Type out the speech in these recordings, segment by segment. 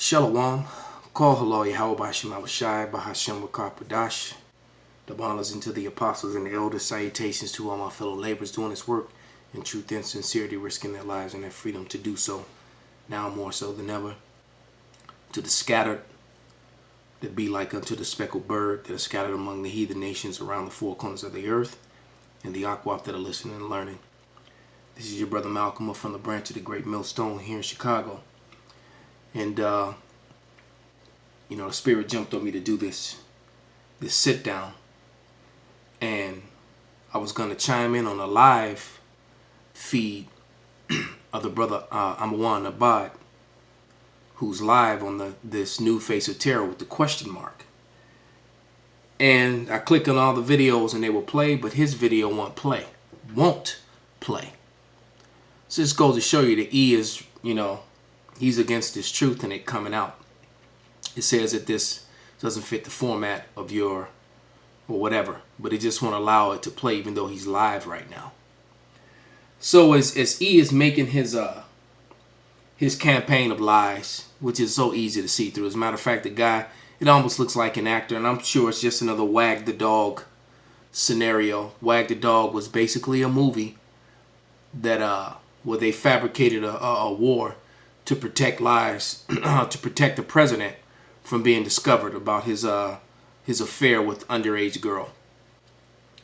Shalom, call hello Yahweh Hashem Abishai, Bahashem Wakapadash. The honors into the apostles and the elders, salutations to all my fellow laborers doing this work in truth and sincerity, risking their lives and their freedom to do so, now more so than ever. To the scattered, that be like unto the speckled bird that are scattered among the heathen nations around the four corners of the earth, and the Akwaf that are listening and learning. This is your brother Malcolm from the branch of the Great Millstone here in Chicago. And, the Spirit jumped on me to do this sit down. And I was going to chime in on a live feed of the brother Amawan Abad, who's live on this new Face of Terror with the question mark. And I click on all the videos and they will play, but his video won't play. So this goes to show you that E is, he's against this truth and it coming out. It says that this doesn't fit the format of your or whatever, but it just won't allow it to play even though he's live right now. So as E is making his campaign of lies, which is so easy to see through. As a matter of fact, the guy, it almost looks like an actor, and I'm sure it's just another Wag the Dog scenario. Wag the Dog was basically a movie that where they fabricated a war to protect lives, to protect the president from being discovered about his affair with underage girl.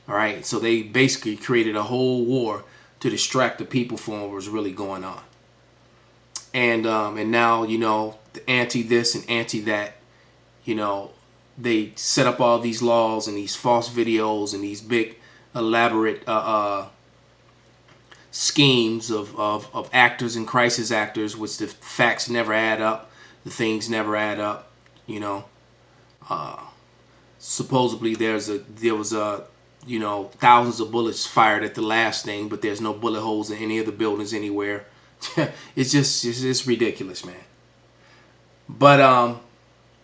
All right, so they basically created a whole war to distract the people from what was really going on. And now, the anti this and anti that, they set up all these laws and these false videos and these big elaborate schemes of actors and crisis actors, which the facts never add up, the things never add up. Supposedly there was thousands of bullets fired at the last thing, but there's no bullet holes in any of the buildings anywhere. it's ridiculous, man. But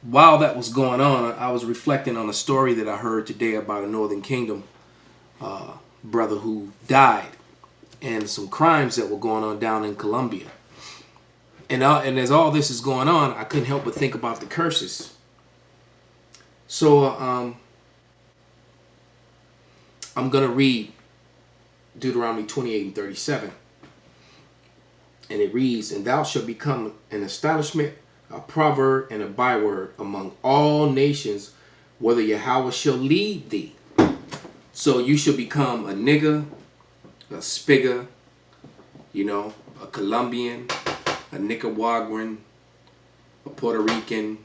while that was going on, I was reflecting on a story that I heard today about a Northern Kingdom brother who died, and some crimes that were going on down in Colombia. And as all this is going on, I couldn't help but think about the curses. So I'm going to read Deuteronomy 28:37. And it reads, "And thou shalt become an establishment, a proverb, and a byword among all nations, whether Yahweh shall lead thee." So you shall become a nigger, a spigger, a Colombian, a Nicaraguan, a Puerto Rican,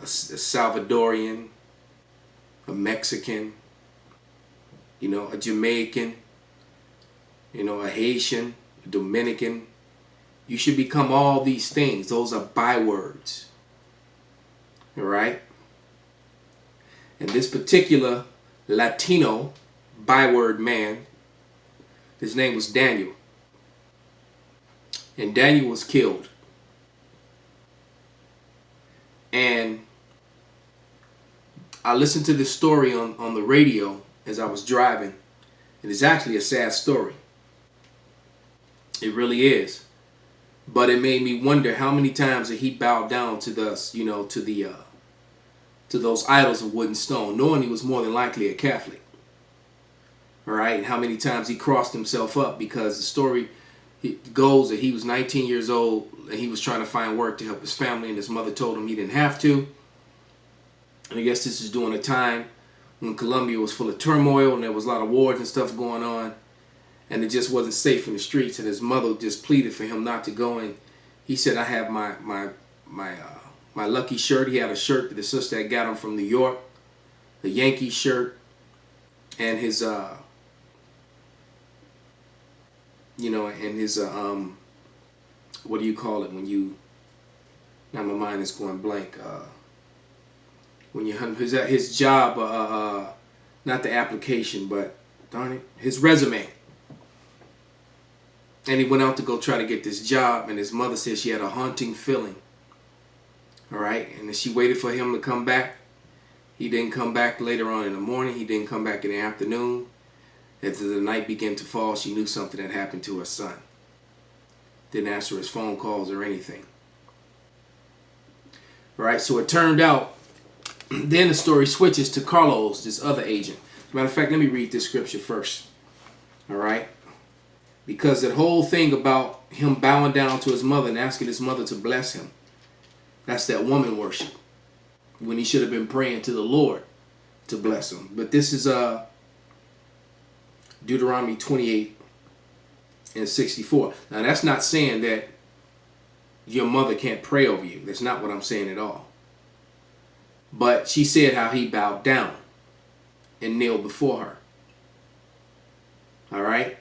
a Salvadorian, a Mexican, a Jamaican, a Haitian, a Dominican. You should become all these things. Those are bywords. All right? And this particular Latino byword man, his name was Daniel. And Daniel was killed. And I listened to this story on the radio as I was driving. And it's actually a sad story. It really is. But it made me wonder how many times that he bowed down to to those idols of wood and stone, knowing he was more than likely a Catholic. All right, and how many times he crossed himself up, because the story goes that he was 19 years old and he was trying to find work to help his family, and his mother told him he didn't have to. And I guess this is during a time when Colombia was full of turmoil and there was a lot of wars and stuff going on, and it just wasn't safe in the streets, and his mother just pleaded for him not to go. And he said, "I have my lucky shirt." He had a shirt that his sister had got him from New York, a Yankee shirt, and his what do you call it when you, now my mind is going blank, when you, his job, not the application, but darn it, his resume. And he went out to go try to get this job, and his mother said she had a haunting feeling. All right, and then she waited for him to come back. He didn't come back later on in the morning. He didn't come back in the afternoon. As the night began to fall, she knew something had happened to her son. Didn't answer his phone calls or anything. Right? So it turned out, then the story switches to Carlos, this other agent. As a matter of fact, let me read this scripture first. All right? Because that whole thing about him bowing down to his mother and asking his mother to bless him, that's that woman worship. When he should have been praying to the Lord to bless him. But this is Deuteronomy 28 and 64. Now that's not saying that your mother can't pray over you. That's not what I'm saying at all. But she said how he bowed down and kneeled before her. All right.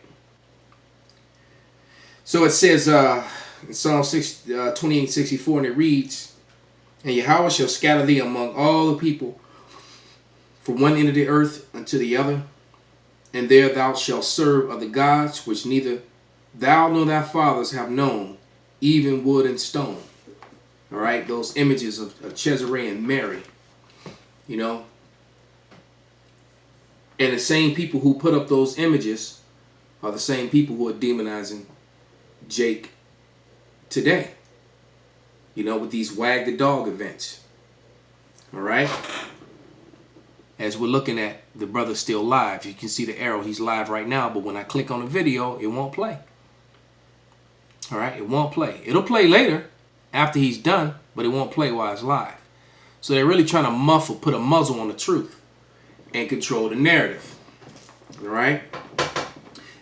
So it says in Psalm 28:64, and it reads, "And Yahweh shall scatter thee among all the people from one end of the earth unto the other, and there thou shalt serve other gods, which neither thou nor thy fathers have known, even wood and stone." All right, those images of Cesare and Mary, you know. And the same people who put up those images are the same people who are demonizing Jake today, you know, with these Wag the Dog events. All right. As we're looking at the brother still live, you can see the arrow. He's live right now, but when I click on the video, it won't play. All right, it won't play. It'll play later after he's done, but it won't play while it's live. So they're really trying to put a muzzle on the truth and control the narrative. All right,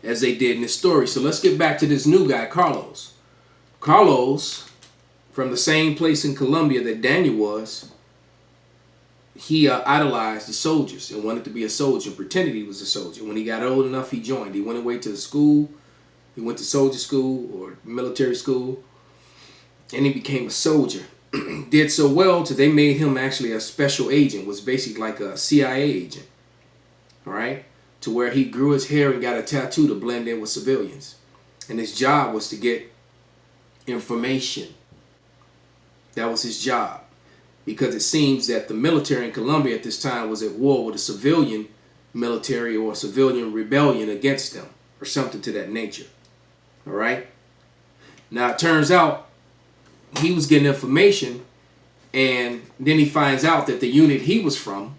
as they did in this story. So let's get back to this new guy, Carlos. Carlos, from the same place in Colombia that Daniel was, he idolized the soldiers and wanted to be a soldier, pretended he was a soldier. When he got old enough, he joined. He went away to the school. He went to soldier school or military school, and he became a soldier. Did so well till they made him actually a special agent, was basically like a CIA agent. All right? To where he grew his hair and got a tattoo to blend in with civilians. And his job was to get information. That was his job. Because it seems that the military in Colombia at this time was at war with a civilian military or a civilian rebellion against them, or something to that nature. All right? Now it turns out he was getting information, and then he finds out that the unit he was from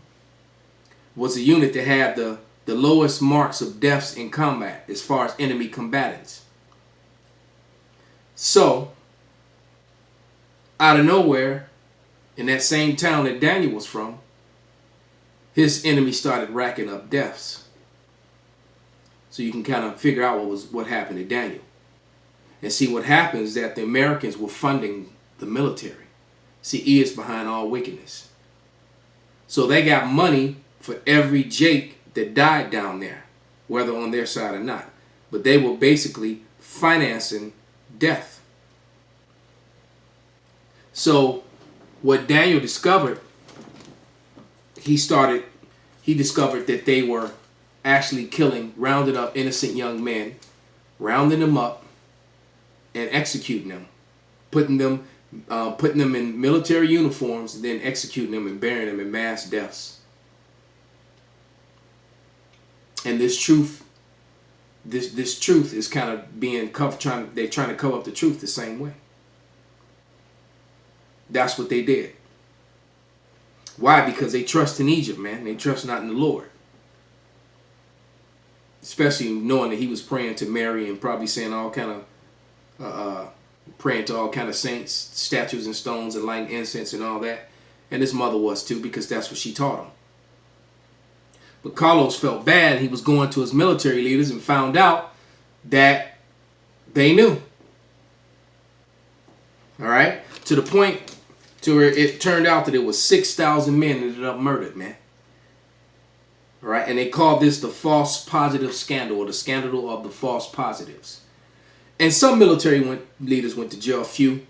was a unit that had the lowest marks of deaths in combat as far as enemy combatants. So, out of nowhere, in that same town that Daniel was from, his enemy started racking up deaths. So you can kind of figure out what happened to Daniel. And see, what happens is that the Americans were funding the military. See, he is behind all wickedness. So they got money for every Jake that died down there, whether on their side or not. But they were basically financing death. So what Daniel discovered, he discovered that they were actually rounding up innocent young men, rounding them up and executing them, putting them in military uniforms, and then executing them and burying them in mass deaths. And this truth is kind of being covered. They're trying to cover up the truth the same way. That's what they did. Why? Because they trust in Egypt, man. They trust not in the Lord. Especially knowing that he was praying to Mary and probably saying all kind of, praying to all kind of saints, statues and stones and lighting incense and all that. And his mother was too, because that's what she taught him. But Carlos felt bad. He was going to his military leaders and found out that they knew. All right? To the point to where it turned out that it was 6,000 men that ended up murdered, man. All right? And they called this the false positive scandal, or the scandal of the false positives. And some military leaders went to jail. A few.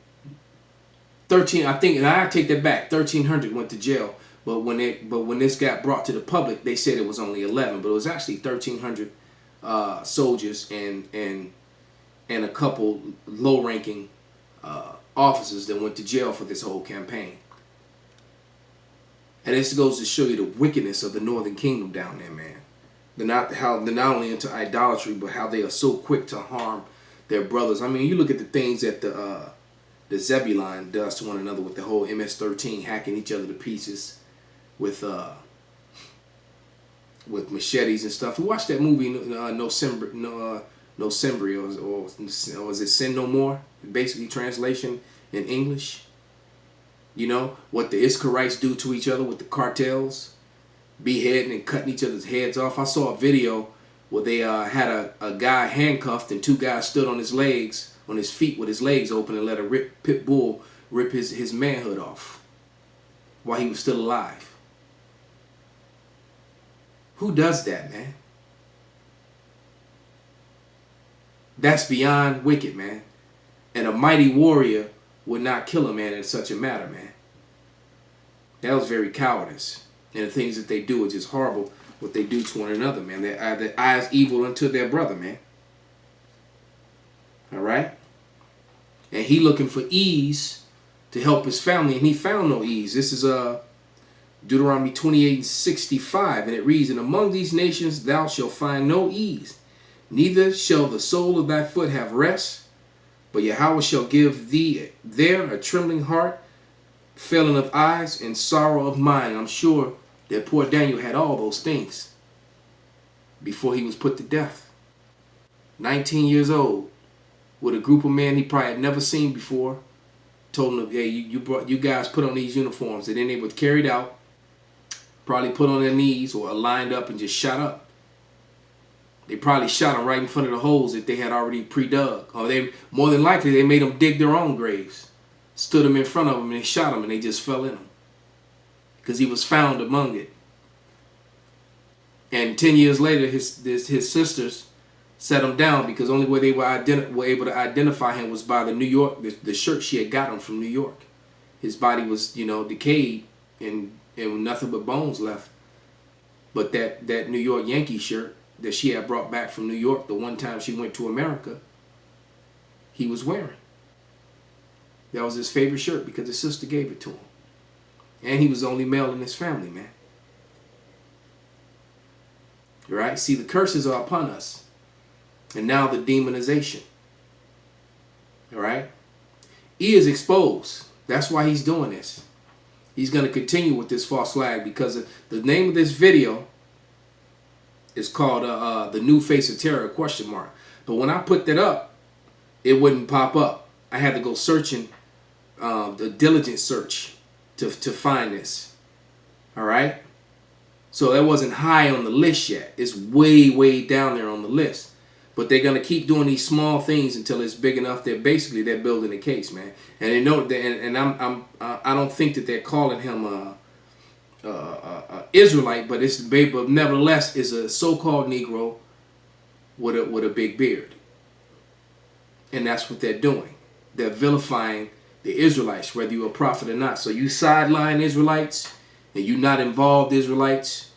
13, I think, and I take that back. 1,300 went to jail. But when this got brought to the public, they said it was only 11. But it was actually 1,300 soldiers and a couple low-ranking officers that went to jail for this whole campaign. And this goes to show you the wickedness of the Northern Kingdom down there, man. They're not only into idolatry, but how they are so quick to harm their brothers. I mean, you look at the things that the Zebulon does to one another with the whole MS-13 hacking each other to pieces with machetes and stuff. We watched that movie, No Sembri, or was it Sin No More? Basically, translation in English. You know, what the Iskarites do to each other with the cartels, beheading and cutting each other's heads off. I saw a video where they had a guy handcuffed and two guys stood on his legs, on his feet with his legs open, and let a pit bull rip his manhood off while he was still alive. Who does that, man? That's beyond wicked, man. And a mighty warrior would not kill a man in such a matter, man. That was very cowardice. And the things that they do is just horrible, what they do to one another, man. Their eyes evil unto their brother, man. All right? And he looking for ease to help his family, and he found no ease. This is Deuteronomy 28:65, and it reads, "And among these nations thou shalt find no ease, neither shall the sole of thy foot have rest, but Yahweh shall give thee there a trembling heart, failing of eyes, and sorrow of mind." I'm sure that poor Daniel had all those things before he was put to death. 19 years old, with a group of men he probably had never seen before, told him, "Hey, you guys put on these uniforms," and then they were carried out, probably put on their knees or lined up and just shot up. They probably shot them right in front of the holes that they had already pre-dug. Or they, more than likely, they made them dig their own graves. Stood them in front of them and they shot them and they just fell in them. Because he was found among it. And 10 years later, his sisters set him down because only way they were able to identify him was by the New York, the shirt she had got him from New York. His body was, decayed and nothing but bones left. But that New York Yankee shirt that she had brought back from New York the one time she went to America, he was wearing. That was his favorite shirt because his sister gave it to him. And he was the only male in his family, man. Right? See, the curses are upon us. And now the demonization. All right? He is exposed. That's why he's doing this. He's going to continue with this false flag because the name of this video is called The New Face of Terror, ? But when I put that up, it wouldn't pop up. I had to go searching, the diligent search to find this. All right? So that wasn't high on the list yet. It's way, way down there on the list. But they're going to keep doing these small things until it's big enough that basically they're building a case, man. And they know that, and I don't think that they're calling him a Israelite, but nevertheless is a so-called Negro with a big beard. And that's what they're doing. They're vilifying the Israelites, whether you're a prophet or not. So you sideline Israelites, and you not involved Israelites,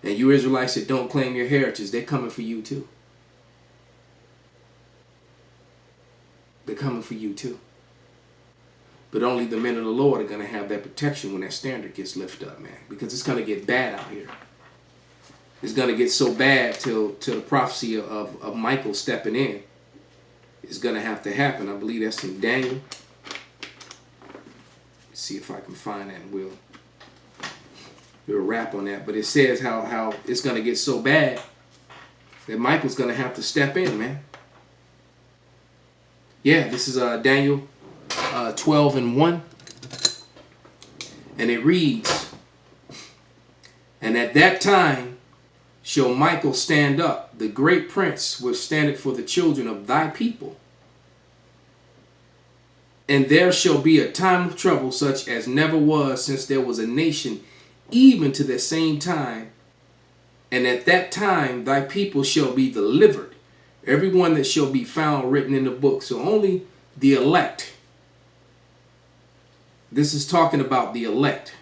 and you Israelites that don't claim your heritage, they're coming for you too. They're coming for you too. But only the men of the Lord are going to have that protection when that standard gets lifted up, man. Because it's going to get bad out here. It's going to get so bad till the prophecy of Michael stepping in is going to have to happen. I believe that's in Daniel. Let's see if I can find that, and we'll wrap on that. But it says how it's going to get so bad that Michael's going to have to step in, man. Yeah, this is Daniel 12:1. And it reads, "And at that time shall Michael stand up, the great prince which standeth for the children of thy people. And there shall be a time of trouble such as never was since there was a nation, even to the same time. And at that time thy people shall be delivered, everyone that shall be found written in the book." So only the elect. This is talking about the elect.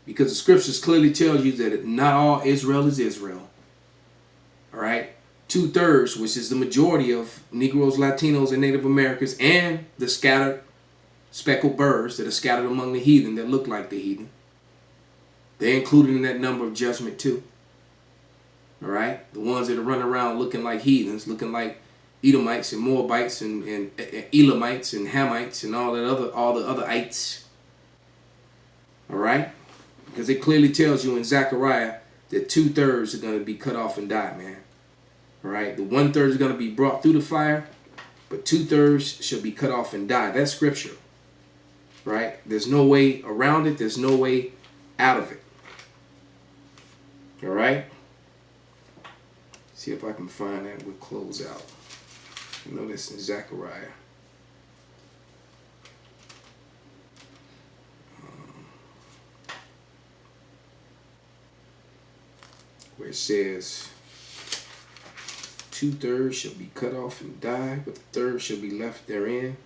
Because the scriptures clearly tells you that not all Israel is Israel. All right? 2/3, which is the majority of Negroes, Latinos, and Native Americans, and the scattered speckled birds that are scattered among the heathen that look like the heathen. They're included in that number of judgment too. All right? The ones that are running around looking like heathens, looking like, Edomites and Moabites and Elamites and Hamites and all the other ites. All right, because it clearly tells you in Zechariah that 2/3 are going to be cut off and die, man. All right, the 1/3 is going to be brought through the fire, but 2/3 shall be cut off and die. That's scripture, right? There's no way around it. There's no way out of it. All right. See if I can find that. We'll close out. I know this in Zechariah. Where it says 2/3 shall be cut off and die, but the third shall be left therein.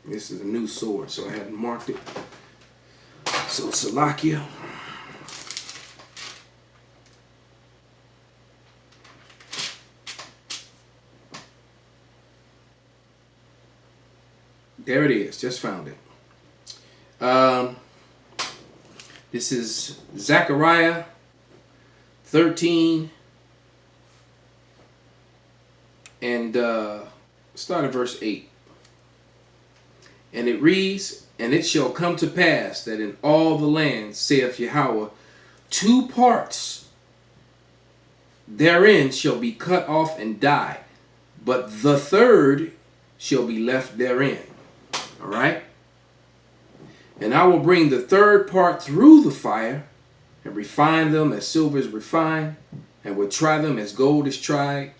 This is a new sword, so I hadn't marked it. So Salakia. There it is. Just found it. This is Zechariah 13 and start at verse 8. And it reads, "And it shall come to pass that in all the land, saith Yahweh, 2 parts therein shall be cut off and die, but the third shall be left therein." All right? "And I will bring the third part through the fire, and refine them as silver is refined, and will try them as gold is tried.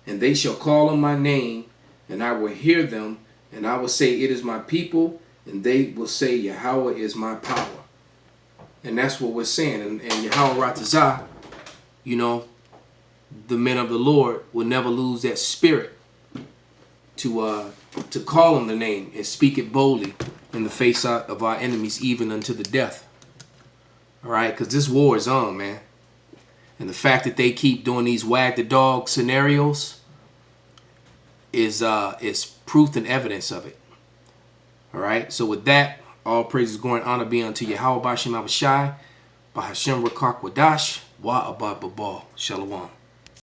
And they shall call on my name, and I will hear them, and I will say, it is my people, and they will say, Yahweh is my power." And that's what we're saying. And Yahweh Ratazah, you know, the men of the Lord will never lose that spirit to call on the name and speak it boldly in the face of our enemies, even unto the death. All right, because this war is on, man. And the fact that they keep doing these Wag the Dog scenarios is proof and evidence of it. All right, so with that, all praises, glory, and honor be unto Yahweh B'Shem Abishai, B'Hashem Rakak Wadash, Wa Abba Babal. Shalom.